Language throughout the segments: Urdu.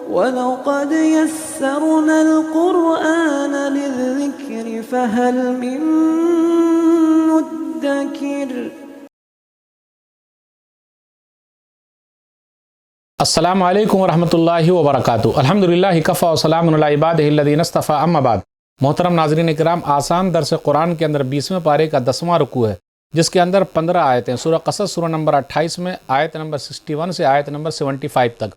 وَلَقَدْ يَسَّرْنَا الْقُرْآنَ لِلذِّكْرِ فَهَلْ مِن مُّدَّكِرٍ۔ السلام علیکم ورحمۃ اللہ وبرکاتہ۔ الحمدللہ کفا وسلام علی عبادہ الذین اصطفیٰ، اما بعد۔ محترم ناظرین کرام، آسان درس قرآن کے اندر 20ویں پارے کا 10واں رکوع ہے، جس کے اندر 15 آیتیں، سورہ قصص سورہ نمبر 28 میں آیت نمبر 61 سے آیت نمبر 75 تک۔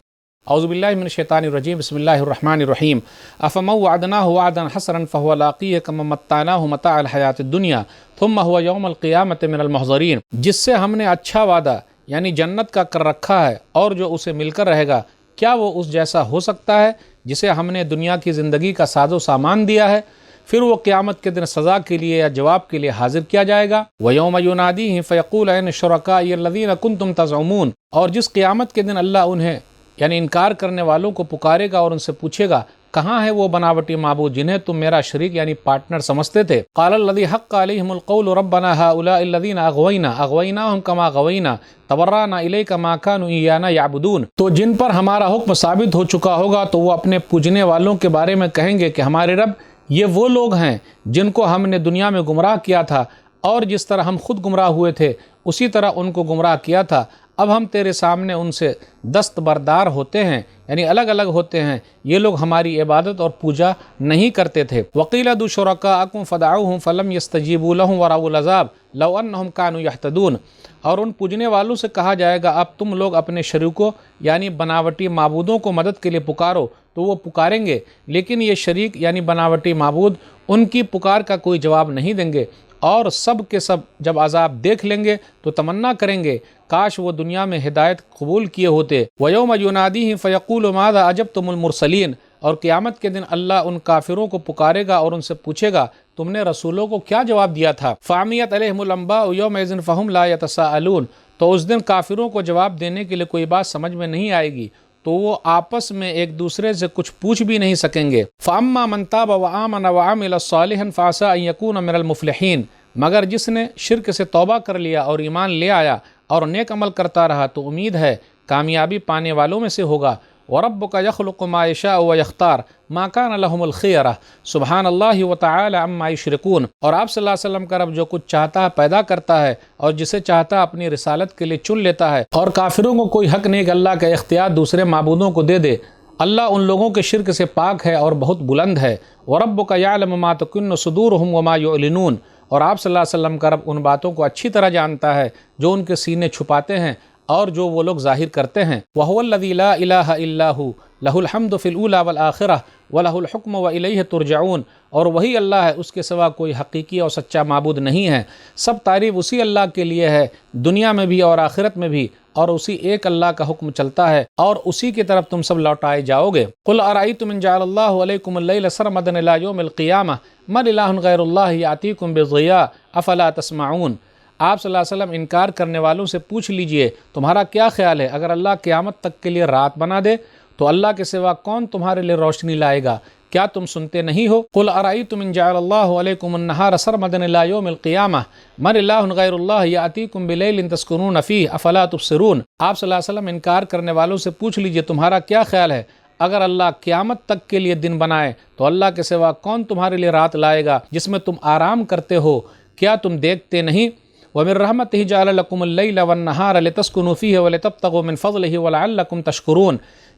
اعوذ باللہ من الشیطان الرجیم، بسم اللہ الرحمن الرحیم۔ افمن وعدناہ وعدا حسنا فہو لاقیہ کمن متعناہ متاع الحیاۃ الدنیا ثم هو یوم القیامۃ من المحضرین۔ جس سے ہم نے اچھا وعدہ یعنی جنت کا کر رکھا ہے اور جو اسے مل کر رہے گا، کیا وہ اس جیسا ہو سکتا ہے جسے ہم نے دنیا کی زندگی کا ساز و سامان دیا ہے؟ پھر وہ قیامت کے دن سزا کے لیے یا جواب کے لیے حاضر کیا جائے گا۔ وَيَوْمَ يُنَادِيهِمْ فَيَقُولُ أَيْنَ شُرَكَائِيَ الَّذِينَ كُنتُمْ تَزْعُمُونَ۔ اور جس قیامت کے دن اللہ انہیں یعنی انکار کرنے والوں کو پکارے گا اور ان سے پوچھے گا، کہاں ہے وہ بناوٹی معبود جنہیں تم میرا شریک یعنی پارٹنر سمجھتے تھے؟ قال الذی حق علیہم القول ربنا هؤلاء الذین اغویناہم کما غوینا تبرأنا الیک ما کانوا ایانا یعبدون۔ تو جن پر ہمارا حکم ثابت ہو چکا ہوگا تو وہ اپنے پوجنے والوں کے بارے میں کہیں گے کہ ہمارے رب، یہ وہ لوگ ہیں جن کو ہم نے دنیا میں گمراہ کیا تھا، اور جس طرح ہم خود گمراہ ہوئے تھے اسی طرح ان کو گمراہ کیا تھا۔ اب ہم تیرے سامنے ان سے دستبردار ہوتے ہیں، یعنی الگ الگ ہوتے ہیں، یہ لوگ ہماری عبادت اور پوجا نہیں کرتے تھے۔ وَقِيلَ ادْعُوا شُرَكَاءَكُمْ فَدَعَوْهُمْ فَلَمْ يَسْتَجِيبُوا لَهُمْ وَرَأَوُا الْعَذَابَ لَوْ أَنَّهُمْ كَانُوا يَهْتَدُونَ۔ اور ان پوجنے والوں سے کہا جائے گا، اب تم لوگ اپنے شریکوں یعنی بناوٹی معبودوں کو مدد کے لیے پکارو، تو وہ پکاریں گے، لیکن یہ شریک یعنی بناوٹی معبود ان کی پکار کا کوئی جواب نہیں دیں گے، اور سب کے سب جب عذاب دیکھ لیں گے تو تمنا کریں گے کاش وہ دنیا میں ہدایت قبول کیے ہوتے۔ وَيَوْمَ يُنَادِيهِمْ فَيَقُولُ مَاذَا أَجَبْتُمُ الْمُرْسَلِينَ۔ اور قیامت کے دن اللہ ان کافروں کو پکارے گا اور ان سے پوچھے گا، تم نے رسولوں کو کیا جواب دیا تھا؟ فَعَمِيَتْ عَلَيْهِمُ الْأَنْبَاءُ يَوْمَئِذٍ فَهُمْ لَا يَتَسَاءَلُونَ۔ تو اس دن کافروں کو جواب دینے کے لیے کوئی بات سمجھ میں نہیں آئے گی، تو وہ آپس میں ایک دوسرے سے کچھ پوچھ بھی نہیں سکیں گے۔ فَأَمَّا مَنْ تَابَ وَآمَنَ وَعَمِلَ صَالِحًا فَعَسَىٰ أَن يَكُونَ مِنَ الْمُفْلِحِينَ۔ مگر جس نے شرک سے توبہ کر لیا اور ایمان لے آیا اور نیک عمل کرتا رہا تو امید ہے کامیابی پانے والوں میں سے ہوگا۔ وَرَبُّكَ يَخْلُقُ مَا يَشَاءُ وَيَخْتَارُ مَا كَانَ لَهُمُ الْخِيَرَةُ سُبْحَانَ اللَّهِ وَتَعَالَى عَمَّا يُشْرِكُونَ۔ اور آپ صلی اللہ علیہ وسلم کا رب جو کچھ چاہتا ہے پیدا کرتا ہے، اور جسے چاہتا ہے اپنی رسالت کے لیے چن لیتا ہے، اور کافروں کو کوئی حق نہیں کہ اللہ کا اختیار دوسرے معبودوں کو دے دے۔ اللہ ان لوگوں کے شرک سے پاک ہے اور بہت بلند ہے۔ وَرَبُّكَ يَعْلَمُ مَا تُكِنُّ صُدُورُهُمْ وَمَا يُعْلِنُونَ۔ اور آپ صلی اللہ علیہ وسلم کا رب ان باتوں کو اچھی طرح جانتا ہے جو ان کے سینے چھپاتے ہیں اور جو وہ لوگ ظاہر کرتے ہیں۔ وَهُوَ الَّذِي لَا إِلَٰهَ إِلَّا هُوَ لَهُ الْحَمْدُ فِي الْأُولَىٰ وَالْآخِرَةِ وَلَهُ الْحُكْمُ وَإِلَيْهِ تُرْجَعُونَ۔ اور وہی اللہ ہے، اس کے سوا کوئی حقیقی اور سچا معبود نہیں ہے۔ سب تعریف اسی اللہ کے لیے ہے، دنیا میں بھی اور آخرت میں بھی، اور اسی ایک اللہ کا حکم چلتا ہے اور اسی کی طرف تم سب لوٹائے جاؤ گے۔ قُلْ أَرَأَيْتُمْ إِنْ جَعَلَ اللَّهُ عَلَيْكُمُ اللَّيْلَ سَرْمَدًا إِلَىٰ يَوْمِ الْقِيَامَةِ مَنْ إِلَٰهٌ غَيْرُ اللَّهِ يَأْتِيكُمْ بِضِيَاءٍ أَفَلَا تَسْمَعُونَ۔ آپ صلی اللہ علیہ وسلم انکار کرنے والوں سے پوچھ لیجئے، تمہارا کیا خیال ہے اگر اللہ قیامت تک کے لیے رات بنا دے تو اللہ کے سوا کون تمہارے لیے روشنی لائے گا؟ کیا تم سنتے نہیں ہو؟ قُلْ أَرَأَيْتُمْ إِنْ جَعَلَ اللَّهُ عَلَيْكُمُ النَّهَارَ سَرْمَدًا إِلَىٰ يَوْمِ الْقِيَامَةِ مَنْ إِلَٰهٌ غَيْرُ اللَّهِ يَأْتِيكُمْ بِلَيْلٍ تَسْكُنُونَ فِيهِ أَفَلَا تُبْصِرُونَ۔ آپ صلی اللہ علیہ وسلم انکار کرنے والوں سے پوچھ لیجئے، تمہارا کیا خیال ہے اگر اللہ قیامت تک کے لیے دن بنائے تو اللہ کے سوا کون تمہارے لیے رات لائے گا جس میں تم آرام کرتے ہو؟ کیا تم دیکھتے نہیں؟ وَمِن رَحْمَتِهِ جَعَلَ لَكُمُ اللَّيْلَ وَالنَّهَارَ لِتَسْكُنُوا فِيهِ وَلِتَبْتَغُوا مِن فَضْلِهِ وَلَعَلَّكُمْ تَشْكُرُونَ۔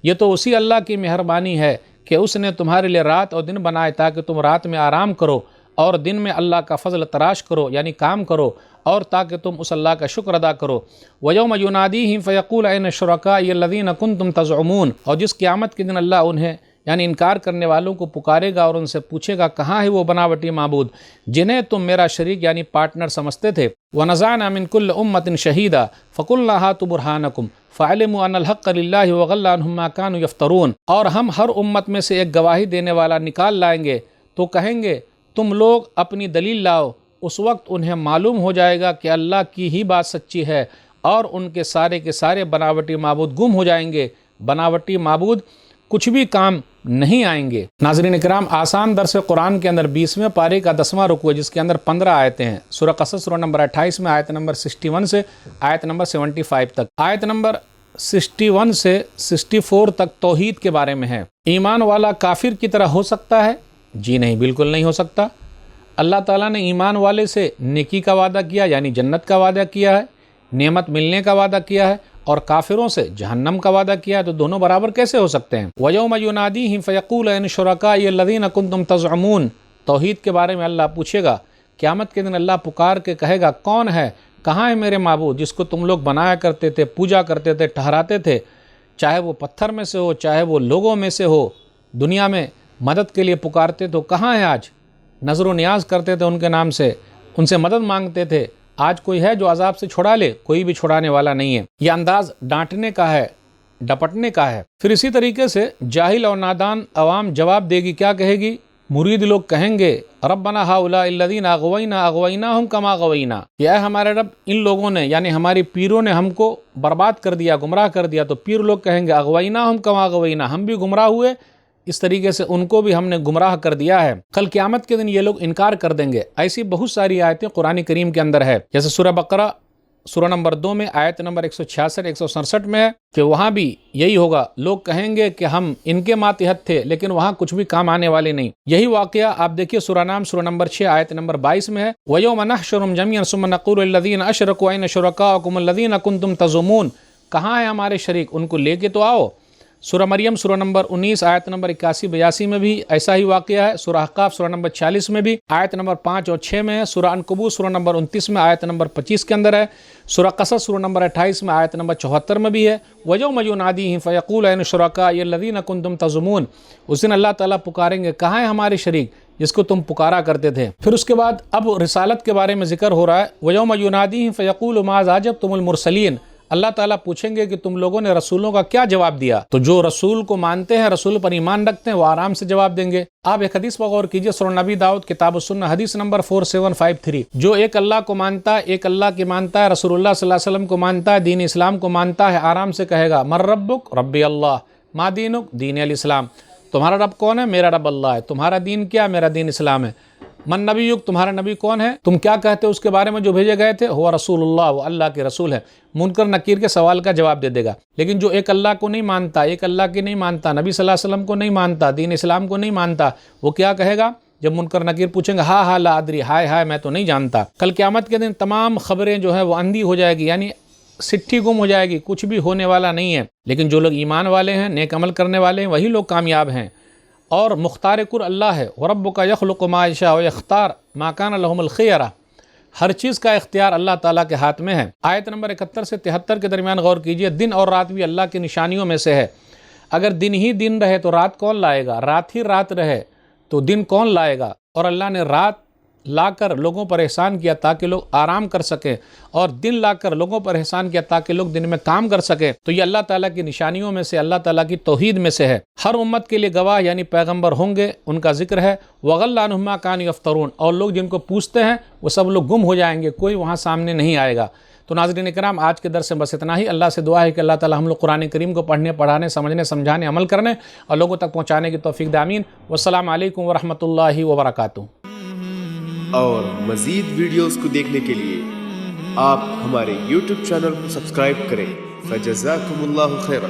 یہ تو اسی اللہ کی مہربانی ہے کہ اس نے تمہارے لیے رات اور دن بنائے تاکہ تم رات میں آرام کرو اور دن میں اللہ کا فضل تلاش کرو یعنی کام کرو، اور تاکہ تم اس اللہ کا شکر ادا کرو۔ وَيَوْمَ يُنَادِيهِمْ فَيَقُولُ أَيْنَ شُرَكَائِيَ الَّذِينَ كُنتُمْ تَزْعُمُونَ۔ اور جس قیامت کے دن اللہ انہیں یعنی انکار کرنے والوں کو پکارے گا اور ان سے پوچھے گا، کہاں ہے وہ بناوٹی معبود جنہیں تم میرا شریک یعنی پارٹنر سمجھتے تھے؟ وَنَزَعْنَا مِن كُلِّ أُمَّةٍ شَهِيدًا فَقُلْنَا هَاتُوا بُرْهَانَكُمْ فَعَلِمُوا أَنَّ الْحَقَّ لِلَّهِ وَضَلَّ عَنْهُم مَّا كَانُوا يَفْتَرُونَ۔ اور ہم ہر امت میں سے ایک گواہی دینے والا نکال لائیں گے تو کہیں گے تم لوگ اپنی دلیل لاؤ۔ اس وقت انہیں معلوم ہو جائے گا کہ اللہ کی ہی بات سچی ہے، اور ان کے سارے بناوٹی معبود گم ہو جائیں گے۔ بناوٹی معبود کچھ بھی کام نہیں آئیں گے۔ ناظرین کرام، آسان درس قرآن کے اندر 20ویں پارے کا 10واں رکوع ہے جس کے اندر 15 آیتیں ہیں۔ سورہ قصص سورہ نمبر 28 میں آیت نمبر 61 سے آیت نمبر 75 تک۔ آیت نمبر 61 سے 64 تک توحید کے بارے میں ہے۔ ایمان والا کافر کی طرح ہو سکتا ہے؟ جی نہیں، بالکل نہیں ہو سکتا۔ اللہ تعالیٰ نے ایمان والے سے نیکی کا وعدہ کیا، یعنی جنت کا وعدہ کیا ہے، نعمت ملنے کا وعدہ کیا ہے، اور کافروں سے جہنم کا وعدہ کیا ہے، تو دونوں برابر کیسے ہو سکتے ہیں؟ وَيَوْمَ يُنَادِيهِمْ فَيَقُولُ أَيْنَ شُرَكَائِيَ الَّذِينَ كُنتُمْ تَزْعُمُونَ۔ توحید کے بارے میں اللہ پوچھے گا، قیامت کے دن اللہ پکار کے کہے گا، کون ہے، کہاں ہے میرے معبود جس کو تم لوگ بنایا کرتے تھے، پوجا کرتے تھے، ٹھہراتے تھے، چاہے وہ پتھر میں سے ہو، چاہے وہ لوگوں میں سے ہو، دنیا میں مدد کے لیے پکارتے تو کہاں ہے آج؟ نظر و نیاز کرتے تھے ان کے نام سے، ان سے مدد مانگتے تھے، آج کوئی ہے جو عذاب سے چھڑا لے؟ کوئی بھی چھڑانے والا نہیں ہے۔ یہ انداز ڈانٹنے کا ہے، ڈپٹنے کا ہے۔ پھر اسی طریقے سے جاہل اور نادان عوام جواب دے گی، کیا کہے گی؟ مرید لوگ کہیں گے، ربنا ہؤلاء الذین اغوینا اغویناہم کما غوینا، یا اے ہمارے رب، ان لوگوں نے یعنی ہماری پیروں نے ہم کو برباد کر دیا، گمراہ کر دیا۔ تو پیر لوگ کہیں گے، اغویناہم کما غوینا، ہم بھی گمراہ ہوئے اس طریقے سے ان کو بھی ہم نے گمراہ کر دیا ہے۔ کل قیامت کے دن یہ لوگ انکار کر دیں گے۔ ایسی بہت ساری آیتیں قرآن کریم کے اندر ہے، جیسے سورہ بقرہ سورہ نمبر 2 میں آیت نمبر 166 167 میں ہے کہ وہاں بھی یہی ہوگا، لوگ کہیں گے کہ ہم ان کے ماتحت تھے، لیکن وہاں کچھ بھی کام آنے والے نہیں۔ یہی واقعہ آپ دیکھیے سورہ نام سورہ نمبر 6 آیت نمبر 22 میں ہے، وَيَوْمَ نَحْشُرُهُمْ جَمِيعًا ثُمَّ نَقُولُ لِلَّذِينَ أَشْرَكُوا أَيْنَ شُرَكَاؤُكُمُ الَّذِينَ كُنتُمْ تَزْعُمُونَ، کہاں ہیں ہمارے شریک، ان کو لے کے تو آؤ۔ سورہ مریم سورہ نمبر 19 آیت نمبر 81-82 میں بھی ایسا ہی واقعہ ہے۔ سورہ احقاف سورہ نمبر 40 میں بھی آیت نمبر 5 اور 6 میں ہے۔ سورہ عنکبوت سورہ نمبر 29 میں آیت نمبر 25 کے اندر ہے۔ سورہ قصص سورہ نمبر 28 میں آیت نمبر 74 میں بھی ہے، وَيَوْمَ يُنَادِيهِمْ فَيَقُولُ أَيْنَ شُرَكَائِيَ الَّذِينَ كُنتُمْ تَزْعُمُونَ، اس دن اللہ تعالیٰ پکاریں گے، کہاں ہیں ہمارے شریک جس کو تم پکارا کرتے تھے۔ پھر اس کے بعد اب رسالت کے بارے میں ذکر ہو رہا ہے، وَيَوْمَ يُنَادِيهِمْ فَيَقُولُ مَاذَا أَجَبْتُمُ الْمُرْسَلِينَ، اللہ تعالیٰ پوچھیں گے کہ تم لوگوں نے رسولوں کا کیا جواب دیا؟ تو جو رسول کو مانتے ہیں، رسول پر ایمان رکھتے ہیں، وہ آرام سے جواب دیں گے۔ آپ ایک حدیث پر غور کیجئے، سنن نبی داؤد کتاب السنہ حدیث نمبر 4753، جو ایک اللہ کو مانتا ہے، ایک اللہ کی مانتا ہے، رسول اللہ صلی اللہ علیہ وسلم کو مانتا ہے، دین اسلام کو مانتا ہے، آرام سے کہے گا، من ربک؟ ربی اللہ، ما دینک؟ دین الاسلام، تمہارا رب کون ہے؟ میرا رب اللہ ہے۔ تمہارا دین کیا؟ میرا دین اسلام ہے۔ من نبیک؟ تمہارا نبی کون ہے؟ تم کیا کہتے ہو اس کے بارے میں جو بھیجے گئے تھے؟ ہوا رسول اللہ، وہ اللہ کے رسول ہے۔ منکر نکیر کے سوال کا جواب دے دے گا۔ لیکن جو ایک اللہ کو نہیں مانتا، ایک اللہ کی نہیں مانتا، نبی صلی اللہ علیہ وسلم کو نہیں مانتا، دین اسلام کو نہیں مانتا، وہ کیا کہے گا جب منکر نکیر پوچھیں گے؟ ہا ہا لا ادری، ہائے ہائے میں تو نہیں جانتا۔ کل قیامت کے دن تمام خبریں جو ہے وہ اندھی ہو جائے گی، یعنی سٹھی گم ہو جائے گی، کچھ بھی ہونے والا نہیں ہے۔ لیکن جو لوگ ایمان والے ہیں، نیک عمل کرنے والے ہیں، وہی لوگ کامیاب ہیں۔ اور مختار کر اللہ ہے، وَرَبُّكَ يَخْلُقُ مَا يَشَاءُ وَيَخْتَارُ مَا كَانَ لَهُمُ الْخِيَرَةُ، ہر چیز کا اختیار اللہ تعالیٰ کے ہاتھ میں ہے۔ آیت نمبر 71 سے 73 کے درمیان غور کیجئے، دن اور رات بھی اللہ کی نشانیوں میں سے ہے۔ اگر دن ہی دن رہے تو رات کون لائے گا؟ رات ہی رات رہے تو دن کون لائے گا؟ اور اللہ نے رات لا کر لوگوں پر احسان کیا تاکہ لوگ آرام کر سکیں، اور دن لا کر لوگوں پر احسان کیا تاکہ لوگ دن میں کام کر سکیں۔ تو یہ اللہ تعالیٰ کی نشانیوں میں سے، اللہ تعالیٰ کی توحید میں سے ہے۔ ہر امت کے لیے گواہ یعنی پیغمبر ہوں گے، ان کا ذکر ہے، وَغَلَّ عَنْهُمْ مَا كَانُوا يَفْتَرُونَ، اور لوگ جن کو پوچھتے ہیں وہ سب لوگ گم ہو جائیں گے، کوئی وہاں سامنے نہیں آئے گا۔ تو ناظرین کرام، آج کے درس سے بس اتنا ہی۔ اللہ سے دعا ہے کہ اللہ تعالیٰ ہم لوگ قرآن کریم کو پڑھنے، پڑھانے، سمجھنے، سمجھانے، عمل کرنے اور لوگوں تک پہنچانے کی توفیق دے، آمین۔ والسلام علیکم ورحمۃ اللہ وبرکاتہ۔ اور مزید ویڈیوز کو دیکھنے کے لیے آپ ہمارے YouTube چینل کو سبسکرائب کریں۔ فجزاکم اللہ خیرا۔